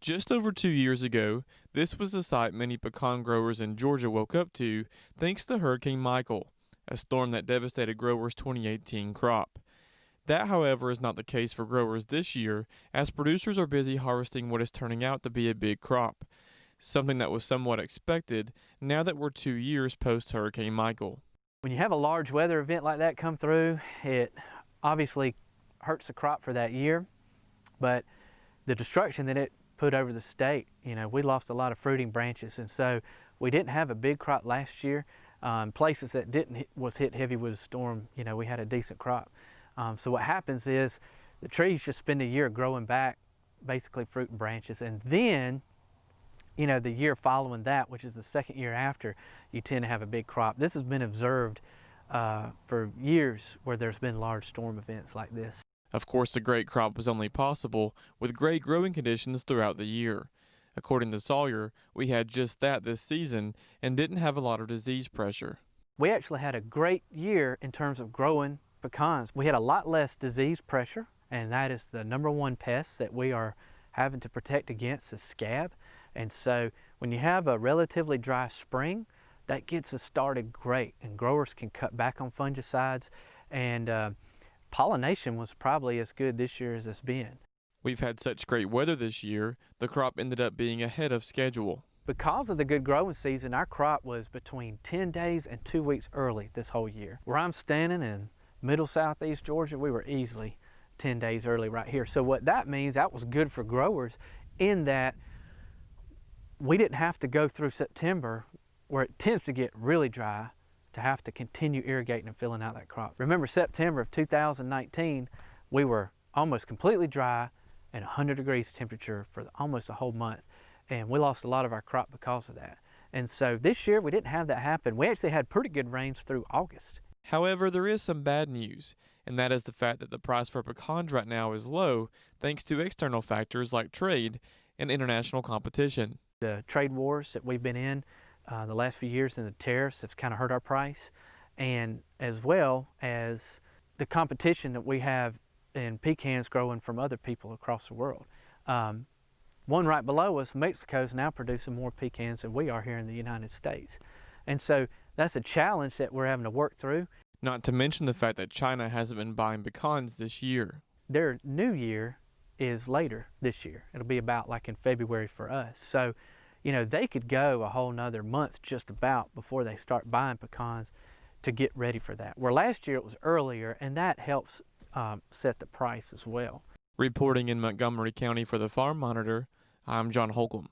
Just over 2 years ago, this was the sight many pecan growers in Georgia woke up to thanks to Hurricane Michael, a storm that devastated growers' 2018 crop. That, however, is not the case for growers this year, as producers are busy harvesting what is turning out to be a big crop, something that was somewhat expected now that we're 2 years post-Hurricane Michael. When you have a large weather event like that come through, it obviously hurts the crop for that year, but the destruction that it put over the state, we lost a lot of fruiting branches, and so we didn't have a big crop last year. Places that was hit heavy with a storm, we had a decent crop. So what happens is the trees just spend a year growing back, basically fruit and branches, and then the year following that, which is the second year after, you tend to have a big crop. This has been observed for years where there's been large storm events like this. Of course, the great crop was only possible with great growing conditions throughout the year. According to Sawyer, we had just that this season and didn't have a lot of disease pressure. We actually had a great year in terms of growing pecans. We had a lot less disease pressure, and that is the number one pest that we are having to protect against, is scab. And so when you have a relatively dry spring, that gets us started great, and growers can cut back on fungicides, and pollination was probably as good this year as it's been. We've had such great weather this year, the crop ended up being ahead of schedule. Because of the good growing season, our crop was between 10 days and 2 weeks early this whole year. Where I'm standing in middle southeast Georgia, we were easily 10 days early right here. So what that means, that was good for growers in that we didn't have to go through September, where it tends to get really dry, to have to continue irrigating and filling out that crop. Remember, September of 2019, we were almost completely dry and 100 degrees temperature for almost a whole month. And we lost a lot of our crop because of that. And so this year we didn't have that happen. We actually had pretty good rains through August. However, there is some bad news, and that is the fact that the price for pecans right now is low thanks to external factors like trade and international competition. The trade wars that we've been in the last few years and the tariffs have kind of hurt our price, and as well as the competition that we have in pecans growing from other people across the world. One right below us, Mexico, is now producing more pecans than we are here in the United States. And so that's a challenge that we're having to work through. Not to mention the fact that China hasn't been buying pecans this year. Their new year is later this year. It'll be about like in February for us. So, they could go a whole nother month just about before they start buying pecans to get ready for that. Where last year it was earlier, and that helps set the price as well. Reporting in Montgomery County for the Farm Monitor, I'm John Holcomb.